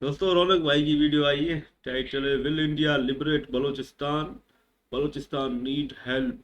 दोस्तों रौनक भाई की वीडियो आई है। टाइटल है will India liberate Balochistan, Balochistan need help.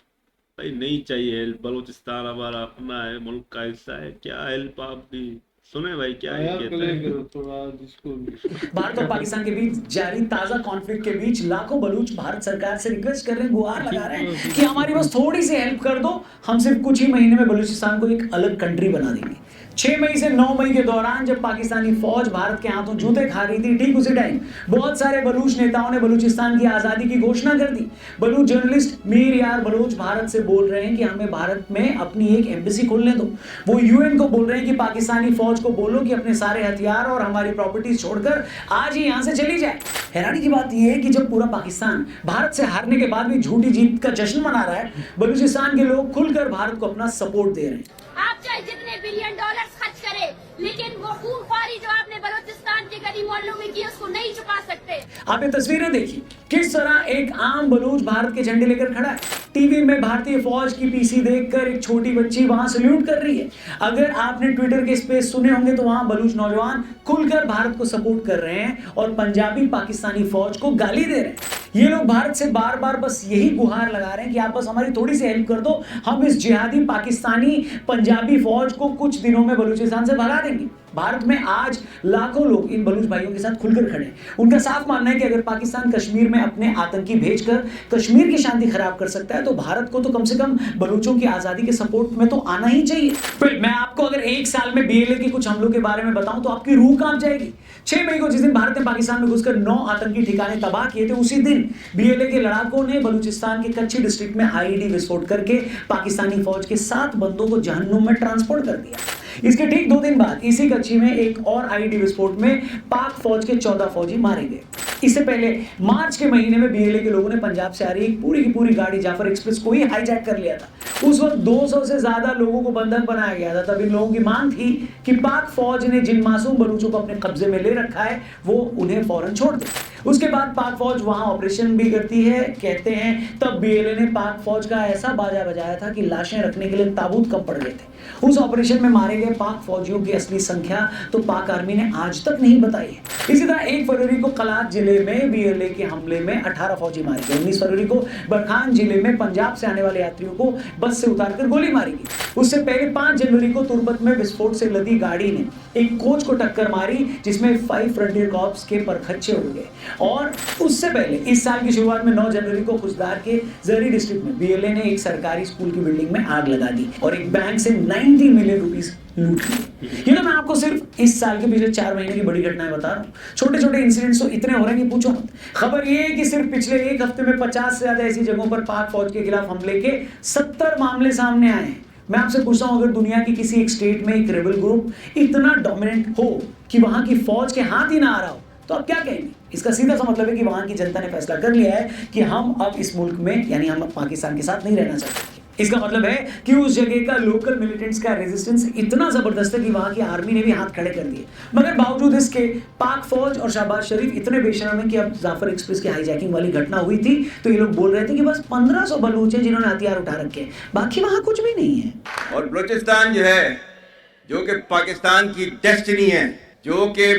भाई नहीं चाहिए हेल्प, बलोचिस्तान हमारा अपना है, मुल्क का हिस्सा है। क्या हेल्प? आप भी सुने भाई क्या हाँ ये यार, कहता प्ले है। करो थोड़ा जिसको भी। भारत और पाकिस्तान के बीच जारी ताजा कॉन्फ्लिक्ट के बीच लाखों बलूच भारत सरकार से रिक्वेस्ट कर रहे हैं, गुहार लगा रहे हैं कि हमारी बस थोड़ी सी हेल्प कर दो। हम सिर्फ कुछ ही महीने में बलूचिस्तान को एक अलग कंट्री बना देंगे। 6 मई से 9 मई के दौरान जब पाकिस्तानी फौज भारत के हाथों जूते खा रही थी, ठीक उसी टाइम बहुत सारे बलूच नेताओं ने बलूचिस्तान की आजादी की घोषणा कर दी। बलूच जर्नलिस्ट मीर यार बलूच भारत से बोल रहे हैं कि हमें भारत में अपनी एक एम्बेसी खोलने दो। वो यूएन को बोल रहे हैं कि पाकिस्तानी फौज को बोलो कि अपने सारे हथियार और हमारी प्रॉपर्टीज छोड़कर आज ही यहां से चली जाए। हैरानी की बात यह है कि जब पूरा पाकिस्तान भारत से हारने के बाद भी झूठी जीत का जश्न मना रहा है, बलूचिस्तान के लोग खुलकर भारत को अपना सपोर्ट दे रहे हैं। आप चाहे जितने बिलियन डॉलर्स खर्च करें, लेकिन वो खूनख्वारी जो आपने बलूचिस्तान के गरीब मोहल्लों में की उसको नहीं छुपा सकते। आप ये तस्वीरें देखिए, किस तरह एक आम बलूच भारत के झंडे लेकर खड़ा है। टीवी में भारतीय फौज की पीसी देखकर एक छोटी बच्ची वहां सल्यूट कर रही है। अगर आपने ट्विटर के स्पेस सुने होंगे तो वहां बलूच नौजवान खुलकर भारत को सपोर्ट कर रहे हैं और पंजाबी पाकिस्तानी फौज को गाली दे रहे हैं। ये लोग भारत से बार बार बस यही गुहार लगा रहे हैं कि आप बस हमारी थोड़ी सी हेल्प कर दो, हम इस जिहादी पाकिस्तानी पंजाबी फौज को कुछ दिनों में बलूचिस्तान से भगा देंगे। भारत में आज लाखों लोग इन बलूच भाइयों के साथ खुलकर खड़े हैं। उनका साफ मानना है कि अगर पाकिस्तान कश्मीर में अपने आतंकी भेजकर कश्मीर की शांति खराब कर सकता है तो भारत को तो कम से कम बलूचों की आजादी के सपोर्ट में तो आना ही चाहिए। फिर मैं आपको अगर एक साल में बीएलए के कुछ हमलों के बारे में बताऊं तो आपकी रूह कांप जाएगी। 6 मई को जिस दिन भारत ने पाकिस्तान में घुसकर 9 आतंकी ठिकाने तबाह किए थे, उसी दिन बीएलए के लड़ाकों ने बलूचिस्तान के कच्ची डिस्ट्रिक्ट में आईईडी विस्फोट करके पाकिस्तानी फौज के 7 बंदों को जहन्नुम में ट्रांसपोर्ट कर दिया। इसके ठीक 2 दिन बाद इसी कच्ची में एक और आईईडी विस्फोट में पाक फौज के 14 फौजी मारे गए। इससे पहले मार्च के महीने में बीएलए के लोगों ने पंजाब से आ रही एक पूरी की पूरी गाड़ी जाफर एक्सप्रेस को ही हाईजैक कर लिया था। उस वक्त 200 से ज्यादा लोगों को बंधक बनाया गया था। तब इन लोगों की मांग थी कि पाक फौज ने जिन मासूम बलूचों को अपने कब्जे में ले रखा है वो उन्हें फौरन छोड़ दे। उसके बाद पाक फौज वहां ऑपरेशन भी करती है। कहते हैं तब बीएलए ने पाक फौज का ऐसा बाजा बजाया था कि लाशें रखने के लिए ताबूत कम पड़ गए थे। उस ऑपरेशन में मारे गए पाक फौजियों की असली संख्या तो पाक आर्मी ने आज तक नहीं बताई है। इसी तरह 1 फरवरी को कलात जिले में बीएलए के हमले में 18 फौजी मारे गए। 19 फरवरी को बरखान जिले में पंजाब से आने वाले यात्रियों को बस से उतारकर गोली मारी गई। उससे पहले 5 जनवरी को तुर्बत में विस्फोट से लदी गाड़ी ने एक कोच को टक्कर मारी जिसमें 5 फ्रंटियर कॉर्प्स के परखच्चे उड़ गए। और उससे पहले इस साल की शुरुआत में 9 जनवरी को खुजदार के जरी डिस्ट्रिक्ट में बीएलए ने एक सरकारी स्कूल की बिल्डिंग में आग लगा दी और एक बैंक से 90 मिलियन रुपीस लूट लिए। ये तो मैं आपको सिर्फ इस साल के पिछले 4 महीने की बड़ी घटनाएं बता रहा हूँ। छोटे छोटे इंसिडेंट्स तो इतने हो रहे हैं कि पूछो मत। खबर ये है कि सिर्फ पिछले एक हफ्ते में 50 से ज्यादा ऐसी जगहों पर पाक फौज के खिलाफ हमले के 70 मामले सामने आए हैं। मैं आपसे पूछता हूं, अगर दुनिया की किसी एक स्टेट में एक रेबल ग्रुप इतना डोमिनेंट हो कि वहां की फौज के हाथ ही ना आ रहा हो तो आप क्या कहेंगे? इसका सीधा सा मतलब है कि वहां की जनता ने फैसला कर लिया है कि हम अब इस मुल्क में यानी हम पाकिस्तान के साथ नहीं रहना चाहते। इसका मतलब है कि उस जगह का लोकल मिलिटेंट्स का रेजिस्टेंस इतना जबरदस्त है कि वहां की आर्मी ने भी हाथ खड़े कर दिए। मगर बावजूद इसके पाक फौज और शहबाज शरीफ इतने बेशरम है कि अब जाफर एक्सप्रेस की हाईजैकिंग वाली घटना हुई थी तो ये लोग बोल रहे थे कि बस 1500 बलूच हैं जिन्होंने हथियार उठा रखे हैं, बाकी वहां कुछ भी नहीं है। और बलूचिस्तान जो है, जो कि पाकिस्तान की डेस्टिनी है, जो कि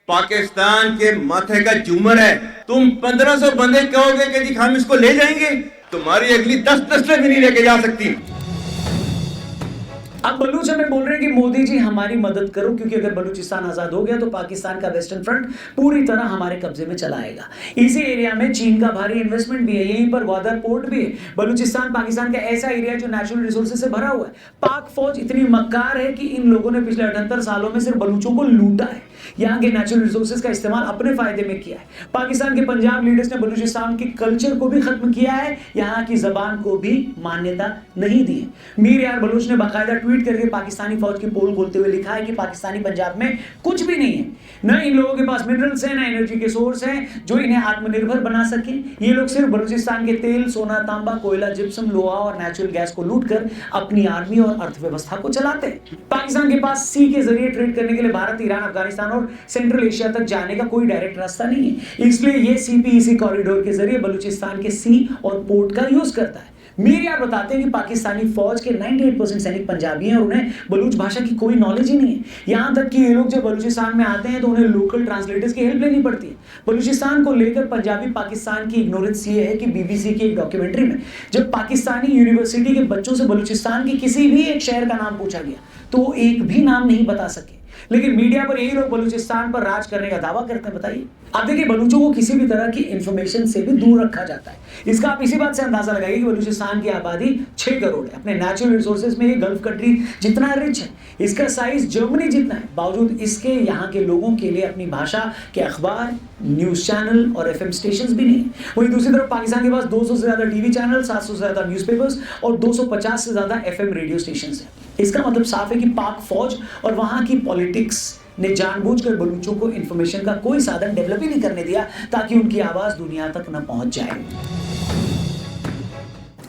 पाकिस्तान के माथे का झूमर है, तुम 1500 बंदे कहोगे कि जी हम इसको ले जाएंगे? तुम्हारी अगली 10 नस्लें भी नहीं लेके जा सकती। अब बलूच हमें बोल रहे हैं कि मोदी जी हमारी मदद करो, क्योंकि अगर बलूचिस्तान आजाद हो गया तो पाकिस्तान का वेस्टर्न फ्रंट पूरी तरह हमारे कब्जे में चला आएगा। इसी एरिया में चीन का भारी इन्वेस्टमेंट भी है, यहीं पर ग्वादर पोर्ट भी है। बलूचिस्तान पाकिस्तान का ऐसा एरिया जो नेचुरल रिसोर्सेज से भरा हुआ है। पाक फौज इतनी मक्कार है कि इन लोगों ने पिछले 78 सालों में सिर्फ बलूचों को लूटा है, यहाँ के नेचुरल रिसोर्सेज का इस्तेमाल अपने फायदे में किया है। पाकिस्तान के पंजाब लीडर्स ने बलूचिस्तान के कल्चर को भी खत्म किया है, यहाँ की जबान को भी मान्यता नहीं दी है। मीर यार बलूच ने बाकायदा ट्वीट करके पाकिस्तानी फौज की पोल खोलते हुए लिखा है कि पाकिस्तानी पंजाब में कुछ भी नहीं है, न इन लोगों के पास मिनरल्स हैं, न एनर्जी के सोर्स हैं जो इन्हें आत्मनिर्भर बना सके। ये लोग सिर्फ बलूचिस्तान के तेल, सोना, तांबा, कोयला, जिप्सम, लोहा और नेचुरल गैस को लूटकर अपनी आर्मी और अर्थव्यवस्था को चलाते हैं। पाकिस्तान के पास सी के जरिए ट्रेड करने के लिए भारत, ईरान, अफगानिस्तान और सेंट्रल एशिया तक जाने का कोई डायरेक्ट रास्ता नहीं है, इसलिए ये सीपीईसी कॉरिडोर के जरिए बलूचिस्तान के सी और पोर्ट का यूज करता है। मीडिया बताते हैं कि पाकिस्तानी फौज के 98% सैनिक पंजाबी हैं और उन्हें बलूच भाषा की कोई नॉलेज ही नहीं है। यहां तक कि ये लोग जब बलूचिस्तान में आते हैं तो उन्हें लोकल ट्रांसलेटर्स की हेल्प लेनी पड़ती है। बलूचिस्तान को लेकर पंजाबी पाकिस्तान की इग्नोरेंस ये है कि बीबीसी की एक डॉक्यूमेंट्री में जब पाकिस्तानी यूनिवर्सिटी के बच्चों से बलूचिस्तान के किसी भी एक शहर का नाम पूछा गया तो वो एक भी नाम नहीं बता सके। लेकिन मीडिया पर यही लोग बलूचिस्तान पर राज करने का दावा करते हैं। बताइए, आप देखिए, बलूचों को किसी भी तरह की इंफॉर्मेशन से भी दूर रखा जाता है। इसका आप इसी बात से अंदाजा लगाइए कि बलूचिस्तान की आबादी 6 करोड़ है। अपने नेचुरल रिसोर्सेज में ये गल्फ कंट्री जितना रिच है, इसका साइज जर्मनी जितना है, बावजूद इसके यहाँ के लोगों के लिए अपनी भाषा के अखबार, न्यूज चैनल और एफएम स्टेशन भी नहीं है। वहीं दूसरी तरफ पाकिस्तान के पास 200 से ज्यादा टीवी चैनल, 700 से ज्यादा न्यूज़पेपर्स और 250 से ज्यादा एफएम रेडियो स्टेशन है। इसका मतलब साफ है कि पाक फौज और वहां की पॉलिटिक्स ने जानबूझकर बलूचों को इंफॉर्मेशन का कोई साधन डेवलप ही नहीं करने दिया ताकि उनकी आवाज दुनिया तक न पहुंच जाए।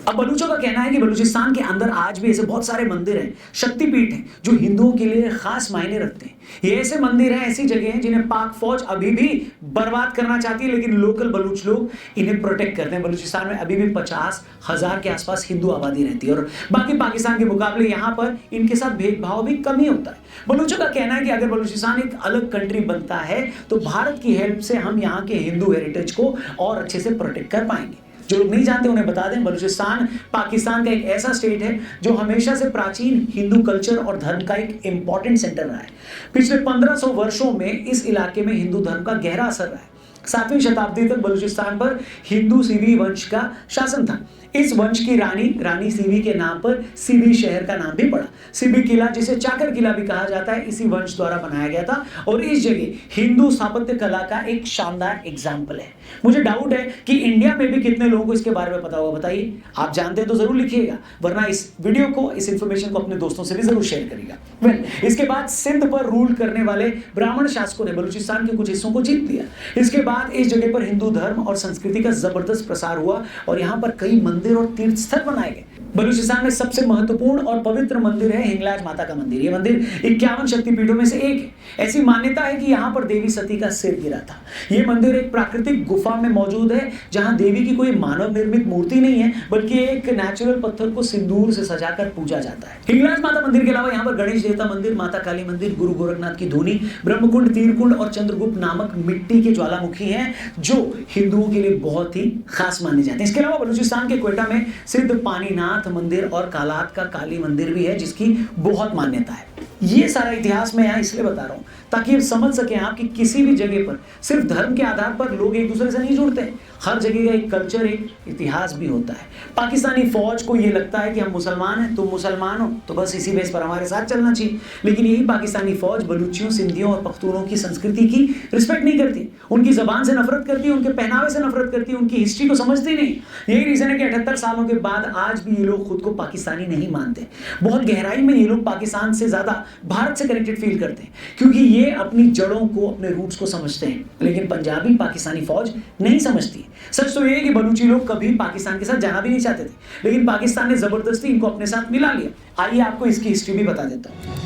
अब बलूचों का कहना है कि बलूचिस्तान के अंदर आज भी ऐसे बहुत सारे मंदिर हैं, शक्तिपीठ हैं, जो हिंदुओं के लिए खास मायने रखते हैं। ये ऐसे मंदिर हैं, ऐसी जगह हैं जिन्हें पाक फौज अभी भी बर्बाद करना चाहती है, लेकिन लोकल बलूच लोग इन्हें प्रोटेक्ट करते हैं। बलूचिस्तान में अभी भी 50,000 के आसपास हिंदू आबादी रहती है और बाकी पाकिस्तान के मुकाबले यहाँ पर इनके साथ भेदभाव भी कम ही होता है। बलूचों का कहना है कि अगर बलूचिस्तान एक अलग कंट्री बनता है तो भारत की हेल्प से हम यहाँ के हिंदू हेरिटेज को और अच्छे से प्रोटेक्ट कर पाएंगे। जो लोग नहीं जानते उन्हें बता दें, बलूचिस्तान पाकिस्तान का एक ऐसा स्टेट है जो हमेशा से प्राचीन हिंदू कल्चर और धर्म का एक इंपॉर्टेंट सेंटर रहा है। पिछले 1500 वर्षों में इस इलाके में हिंदू धर्म का गहरा असर रहा है। 7वीं शताब्दी तक बलूचिस्तान पर हिंदू सीवी वंश का शासन था। इस वंश की रानी सीवी के नाम पर सीवी शहर का नाम भी पड़ा। सीवी किला, जिसे चाकर किला भी कहा जाता है, इसी वंश द्वारा बनाया गया था और इस जगह हिंदू स्थापत्य कला का एक शानदार एग्जाम्पल है। मुझे डाउट है कि इंडिया में भी कितने लोगों को इसके बारे में पता होगा। बताइए, आप जानते हैं तो जरूर लिखिएगा, वरना इस वीडियो को, इस इंफॉर्मेशन को अपने दोस्तों से भी जरूर शेयर करिएगा। इसके बाद सिंध पर रूल करने वाले ब्राह्मण शासकों ने बलूचिस्तान के कुछ हिस्सों को जीत लिया। इसके बाद इस जगह पर हिंदू धर्म और संस्कृति का जबरदस्त प्रसार हुआ और यहाँ पर कई मंदिर और तीर्थ स्थल बनाए गए। बलूचिस्तान में सबसे महत्वपूर्ण और पवित्र मंदिर है हिंगलाज माता का मंदिर। यह मंदिर 51 शक्तिपीठों में से एक है। ऐसी मान्यता है कि यहाँ पर देवी सती का सिर गिरा था। यह मंदिर एक प्राकृतिक गुफा में मौजूद है जहाँ देवी की कोई मानव निर्मित मूर्ति नहीं है, बल्कि एक नेचुरल पत्थर को सिंदूर से सजाकर पूजा जाता है। हिंगलाज माता मंदिर के अलावा यहाँ पर गणेश देवता मंदिर, माता काली मंदिर, गुरु गोरखनाथ की धूनी, ब्रह्मकुंड, तीरकुंड और चंद्रगुप्त नामक मिट्टी के ज्वालामुखी हैं जो हिंदुओं के लिए बहुत ही खास माने जाते हैं। इसके अलावा बलूचिस्तान के क्वेटा में सिद्ध पानीनाथ मंदिर और कालात का काली मंदिर भी है जिसकी बहुत मान्यता है। ये सारा इतिहास मैं यहाँ इसलिए बता रहा हूँ ताकि आप समझ सकें आप कि किसी भी जगह पर सिर्फ धर्म के आधार पर लोग एक दूसरे से नहीं जुड़ते। हर जगह का एक कल्चर, एक इतिहास भी होता है। पाकिस्तानी फौज को ये लगता है कि हम मुसलमान हैं, तुम मुसलमान हो तो बस इसी बेस पर हमारे साथ चलना चाहिए, लेकिन यही पाकिस्तानी फौज बलूचियों, सिंधियों और पख्तूनों की संस्कृति की रिस्पेक्ट नहीं करती, उनकी जबान से नफरत करती है, उनके पहनावे से नफरत करती है, उनकी हिस्ट्री को समझती नहीं। यही रीजन है कि 78 सालों के बाद आज भी ये लोग खुद को पाकिस्तानी नहीं मानते। बहुत गहराई में ये लोग पाकिस्तान से ज्यादा भारत से कनेक्टेड फील करते हैं क्योंकि ये अपनी जड़ों को, अपने रूट्स को समझते हैं। लेकिन पंजाबी पाकिस्तानी फौज नहीं समझती। सच तो ये है कि बलूची लोग कभी पाकिस्तान के साथ जाना भी नहीं चाहते थे, लेकिन पाकिस्तान ने जबरदस्ती इनको अपने साथ मिला लिया। आइए आपको इसकी हिस्ट्री भी बता देता हूं।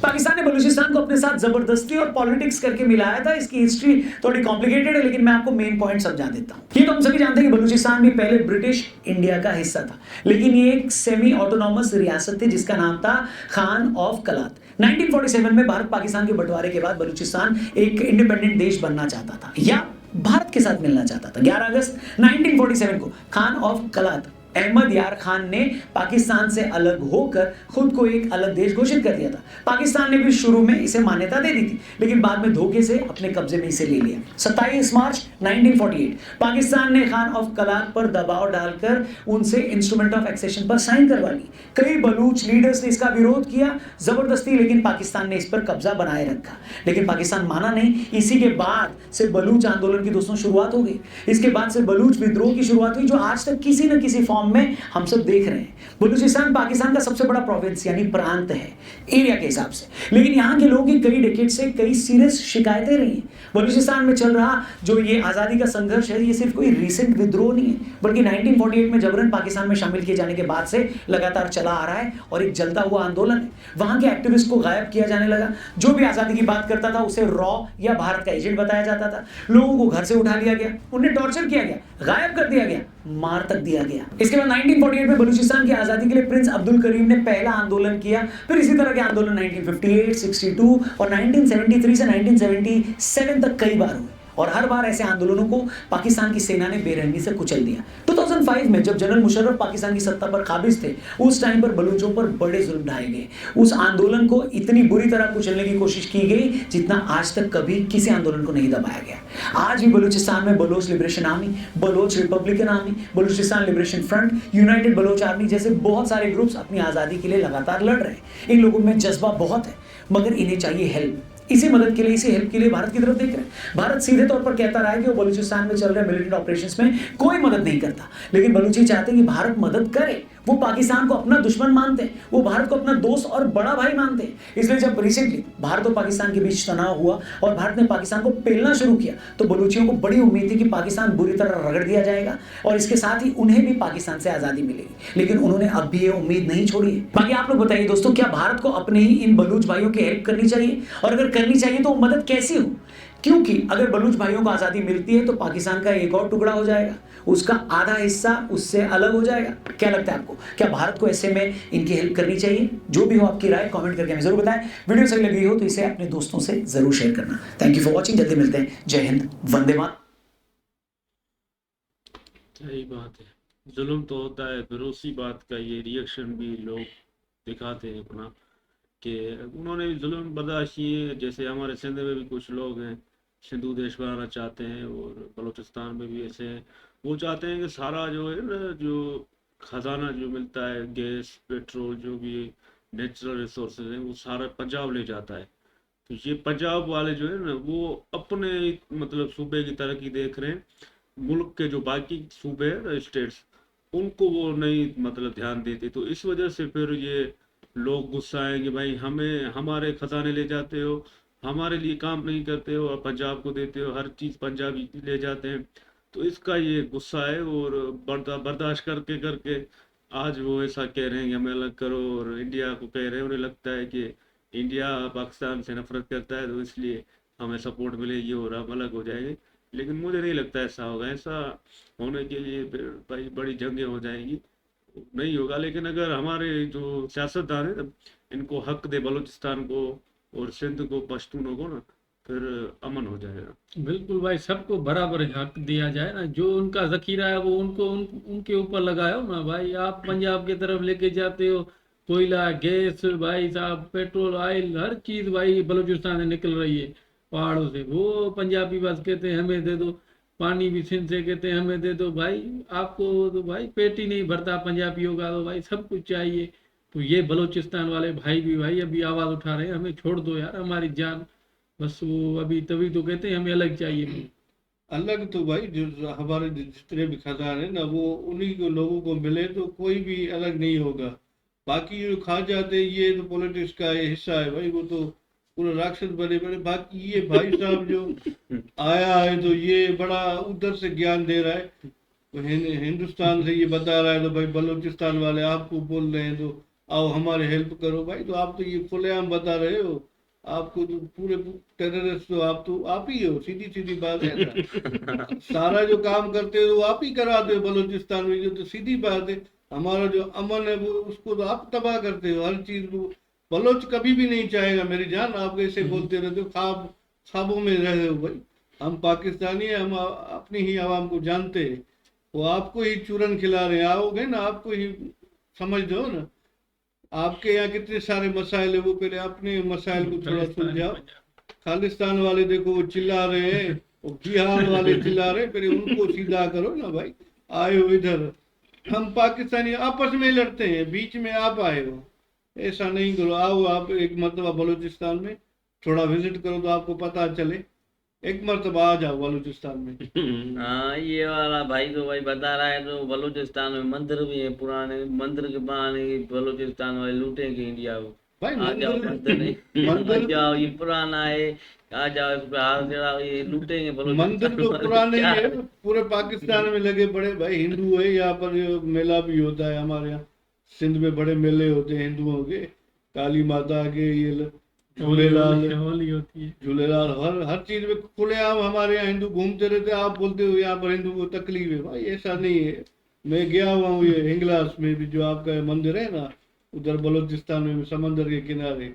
पाकिस्तान ने बलूचिस्तान को अपने साथ जबरदस्ती और पॉलिटिक्स करके मिलाया था। इसकी हिस्ट्री थोड़ी कॉम्प्लिकेटेड है, लेकिन मैं आपको मेन पॉइंट समझा देता हूं। ये तो हम सभी जानते हैं कि बलूचिस्तान भी पहले ब्रिटिश इंडिया का हिस्सा था, लेकिन ये एक सेमी ऑटोनॉमस रियासत थी जिसका नाम था खान ऑफ कलात। 1947 में भारत पाकिस्तान के बंटवारे के बाद बलूचिस्तान एक इंडिपेंडेंट देश बनना चाहता था या भारत के साथ मिलना चाहता था। 11 अगस्त 1947 को खान ऑफ कलात अहमद यार खान ने पाकिस्तान से अलग होकर खुद को एक अलग देश घोषित कर दिया था। पाकिस्तान ने भी शुरू में इसे मान्यता दे दी थी, लेकिन बाद में धोखे से अपने कब्जे में इसे ले लिया। 27 मार्च 1948 पाकिस्तान ने खान ऑफ कलात पर दबाव डालकर उनसे इंस्ट्रूमेंट ऑफ एक्सेशन पर साइन करवा ली। कई बलूच लीडर्स ने इसका विरोध किया जबरदस्ती, लेकिन पाकिस्तान ने इस पर कब्जा बनाए रखा। लेकिन पाकिस्तान माना नहीं। इसी के बाद से बलूच आंदोलन की दोस्तों शुरुआत हो गई। इसके बाद से बलूच विद्रोह की शुरुआत हुई जो आज तक किसी न किसी फॉर्म में हम सब देख रहे हैं। बलूचिस्तान पाकिस्तान का सबसे बड़ा प्रोविंस यानी प्रांत है एरिया के हिसाब से, लेकिन यहाँ के लोगों की कई डिकेड से कई सीरियस शिकायतें रही हैं। बलूचिस्तान में चल रहा जो ये आज़ादी का संघर्ष है, ये सिर्फ कोई रिसेंट विद्रोह नहीं है, बल्कि 1948 में जबरन पाकिस्तान में शामिल किए जाने के बाद से लगातार चला आ रहा है और एक जलता हुआ आंदोलन है। वहाँ के एक्टिविस्ट को गायब किया जाने लगा। जो भी आज़ादी की बात करता था उसे रॉ या भारत का एजेंट बताया जाता था। लोगों को घर से उठा लिया गया, उन्हें टॉर्चर किया गया, गायब कर दिया गया। मार तक दिया गया। इसके बाद 1948 में बलूचिस्तान की आजादी के लिए प्रिंस अब्दुल करीम ने पहला आंदोलन किया। फिर इसी तरह के आंदोलन 1958, 62 और 1973 से 1977 तक कई बार हुए और हर बार ऐसे आंदोलनों को पाकिस्तान की सेना ने बेरहमी से कुचल दिया। 2005 में जब जनरल मुशर्रफ पाकिस्तान की सत्ता पर काबिज थे, उस टाइम पर बलूचों पर बड़े जुल्म ढाए गए। उस आंदोलन को इतनी बुरी तरह कुचलने की कोशिश की गई जितना आज तक कभी किसी आंदोलन को नहीं दबाया गया। आज भी बलूचिस्तान में Baloch liberation army, Baloch republican army, Balochistan liberation front, united Baloch army जैसे बहुत सारे ग्रुप्स अपनी आजादी के लिए लगातार लड़ रहे हैं। इन लोगों में जज्बा बहुत है, मगर इन्हें चाहिए हेल्प। इसी मदद के लिए, इसी हेल्प के लिए भारत की तरफ देख रहे हैं। भारत सीधे तौर पर कहता रहा है कि वो बलूचिस्तान में चल रहे मिलिटेंट ऑपरेशंस में कोई मदद नहीं करता, लेकिन बलूची चाहते हैं कि भारत मदद करे। वो पाकिस्तान को अपना दुश्मन मानते हैं, वो भारत को अपना दोस्त और बड़ा भाई मानते हैं। इसलिए जब रिसेंटली भारत और पाकिस्तान के बीच तनाव हुआ और भारत ने पाकिस्तान को पेलना शुरू किया, तो बलूचियों को बड़ी उम्मीद थी कि पाकिस्तान बुरी तरह रगड़ दिया जाएगा और इसके साथ ही उन्हें भी पाकिस्तान से आजादी मिलेगी। लेकिन उन्होंने अब भी ये उम्मीद नहीं छोड़ी है। बाकी आप लोग बताइए दोस्तों, क्या भारत को अपने ही इन बलूच भाइयों की हेल्प करनी चाहिए? और अगर करनी चाहिए तो वो मदद कैसी हो? क्योंकि अगर बलूच भाइयों को आजादी मिलती है तो पाकिस्तान का एक और टुकड़ा हो जाएगा, उसका आधा हिस्सा उससे अलग हो जाएगा। क्या लगता है आपको, क्या भारत को ऐसे में इनकी हेल्प करनी चाहिए? जो भी हो आपकी राय कमेंट करके हमें जरूर बताएं। वीडियो सही लगी हो तो इसे अपने दोस्तों से जरूर शेयर करना। Thank you for watching. जल्दी मिलते हैं। जय हिंद, वंदे मातरम। सही बात है, जुल्म तो होता है, फिर उसी बात का ये रिएक्शन भी लोग दिखाते हैं अपना कि उन्होंने भी जुल्म बर्दाश्त किए। जैसे हमारे सिंध में भी कुछ लोग हैं सिंधु देश बनाना चाहते हैं और बलूचिस्तान में भी ऐसे हैं। वो चाहते हैं कि सारा जो है ना, जो खजाना जो मिलता है, गैस पेट्रोल जो भी नेचुरल रिसोर्सेज हैं, वो सारा पंजाब ले जाता है। तो ये पंजाब वाले जो है ना, वो अपने मतलब सूबे की तरक्की देख रहे हैं, मुल्क के जो बाकी सूबे हैं स्टेट्स, उनको वो नहीं मतलब ध्यान देते। तो इस वजह से फिर ये लोग गुस्सा आएंगे, भाई हमें हमारे खजाने ले जाते हो, हमारे लिए काम नहीं करते हो और पंजाब को देते हो, हर चीज़ पंजाबी ले जाते हैं। तो इसका ये गुस्सा है और बर्दाश्त करके करके आज वो ऐसा कह रहे हैं कि हमें अलग करो, और इंडिया को कह रहे हैं, उन्हें लगता है कि इंडिया पाकिस्तान से नफरत करता है तो इसलिए हमें सपोर्ट मिलेगी और हम अलग हो जाएंगे। लेकिन मुझे नहीं लगता ऐसा होगा। ऐसा होने के लिए फिर भाई बड़ी जंगें हो जाएंगी, नहीं होगा। लेकिन अगर हमारे जो सियासतदान है इनको हक दे बलूचिस्तान को और सिंध को, पश्तूनों को ना, फिर अमन हो जाएगा। बिल्कुल भाई, सबको बराबर हक दिया जाए ना। जो उनका जखीरा है वो उनके ऊपर लगाओ ना भाई। आप पंजाब की तरफ लेके जाते हो कोयला, गैस, भाई साहब पेट्रोल, ऑयल, हर चीज भाई बलूचिस्तान से निकल रही है पहाड़ों से। वो पंजाबी बस कहते हैं हमें दे दो, पानी भी सिंध से कहते हैं हमें दे दो। भाई आपको तो भाई पेट ही नहीं भरता पंजाबियों का, तो भाई सब कुछ चाहिए। तो ये बलूचिस्तान वाले भाई भी भाई अभी आवाज उठा रहे हैं, हमें छोड़ दो यार, हमारी जान बस। वो अभी तभी तो कहते हैं हमें अलग चाहिए। अलग तो भाई जो हमारे जितने भी खजान है ना, वो उन्हीं को लोगों को मिले तो कोई भी अलग नहीं होगा। बाकी जो खा जाते हैं ये तो पॉलिटिक्स का हिस्सा है भाई, वो तो पूरा राक्षस बने बने। बाकी ये भाई साहब जो आया है तो ये बड़ा उधर से ज्ञान दे रहा है, तो हिंदुस्तान से ये बता रहा है, तो भाई बलूचिस्तान वाले आपको बोल रहे हैं तो आओ हमारे हेल्प करो। भाई तो आप तो ये खुलेआम बता रहे हो, आपको तो पूरे टेररिस्ट तो आप ही हो, सीधी सीधी बात है ना। सारा जो काम करते हो वो आप ही कराते हो बलूचिस्तान में, जो तो सीधी बात है। हमारा जो अमन है वो उसको तो आप तबाह करते हो, हर चीज को। बलोच कभी भी नहीं चाहेगा मेरी जान, आप ऐसे बोलते रहते हो, ख्वाबों में रहे हो भाई। हम पाकिस्तानी है, हम अपनी ही आवाम को जानते हैं, वो आपको ही चूरन खिला रहे हैं। आओगे ना आपको ही समझ दो ना, आपके यहाँ कितने सारे मसाइल है, वो पहले अपने मसाइल को थोड़ा सुलझाओ। खालिस्तान वाले देखो वो चिल्ला रहे हैं, वो बिहार वाले चिल्ला रहे हैं, पहले उनको सीधा करो ना भाई। आए हो इधर, हम पाकिस्तानी आपस में लड़ते हैं, बीच में आप आए हो, ऐसा नहीं करो। आओ आप एक मरतबा बलूचिस्तान में थोड़ा विजिट करो तो आपको पता चले। एक मरतबा आ जाओ बलूचिस्तान में। हाँ, ये वाला भाई तो भाई बता रहा है, तो बलूचिस्तान में मंदिर भी है पुराने, मंदिर के बहाने बलूचिस्तान वाले लूटेंगे इंडिया को। भाई आ जाओ, मंदिर नहीं आ जाओ, ये पुराना है, आ जाओ इस पे हाथ चढ़ाओ, ये लूटेंगे बलूचिस्तान। मंदिर तो पुराने ही है, पूरे पाकिस्तान में लगे बड़े भाई। हिंदू है यहाँ पर, मेला भी होता है हमारे यहाँ सिंध में, बड़े मेले होते हैं हिंदुओं के, काली माता के, ये झूलेलाल होली होती है। झूलेलाल हर चीज में खुलेआम हमारे यहाँ हिंदू घूमते रहते, आप बोलते हो यहाँ पर हिंदू को तकलीफ है, भाई ऐसा नहीं है। मैं गया हुआ हूँ ये हिंगलाज में भी, जो आपका मंदिर है ना उधर बलूचिस्तान में समंदर के किनारे,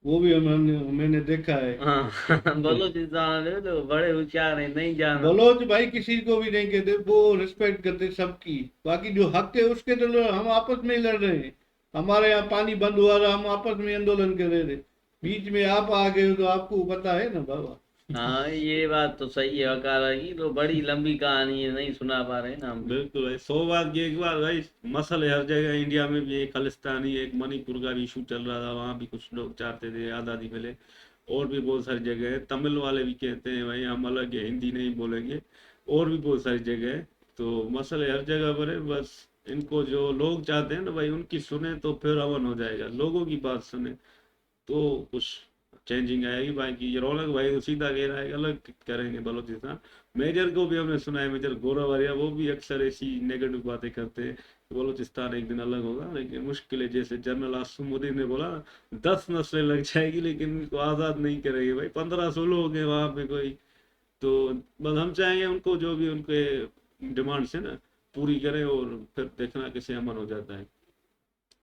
वो भी मैंने देखा है। हाँ बलूचिस्तान में तो बड़े होशियार है, नहीं जाना। बलोच भाई किसी को भी नहीं कहते, वो रिस्पेक्ट करते सबकी। बाकी जो हक है उसके तो हम आपस में ही लड़ रहे हैं। हमारे यहाँ पानी बंद हुआ था, हम आपस में आंदोलन कर रहे थे, बीच में आप आ गए हो तो आपको पता है ना बाबा। हाँ ये बात तो सही है, वकाला की तो बड़ी लंबी कहानी है, नहीं सुना पा रहे ना हम। बिल्कुल भाई, 100 बात की एक बात भाई, मसले हर जगह। इंडिया में भी एक खालिस्तानी, एक मणिपुर का भी इशू चल रहा था, वहाँ भी कुछ लोग चाहते थे आज़ादी मिले। और भी बहुत सारी जगह है, तमिल वाले भी कहते हैं भाई हम अलग है, हिंदी नहीं बोलेंगे। और भी बहुत सारी जगह है, तो मसले हर जगह पर है। बस इनको जो लोग चाहते हैं ना भाई, उनकी सुने तो फिर अमन हो जाएगा। लोगों की बात सुने तो कुछ चेंजिंग आएगी। बाकी ये रौनक भाई तो सीधा कह रहा है कि अलग करेंगे बलोचिस्तान। मेजर को भी हमने सुना है, मेजर गौरवरिया, वो भी अक्सर ऐसी नेगेटिव बातें करते हैं कि बलोचिस्तान एक दिन अलग होगा, लेकिन मुश्किल है। जैसे जनरल आसिमुद्दीन ने बोला 10 नस्लें लग जाएगी लेकिन इनको आज़ाद नहीं करेंगे भाई। 15-16 हो गए वहाँ पे कोई। तो बस हम चाहेंगे उनको जो भी उनके डिमांड्स है ना पूरी करें, और फिर देखना कैसे अमन हो जाता है।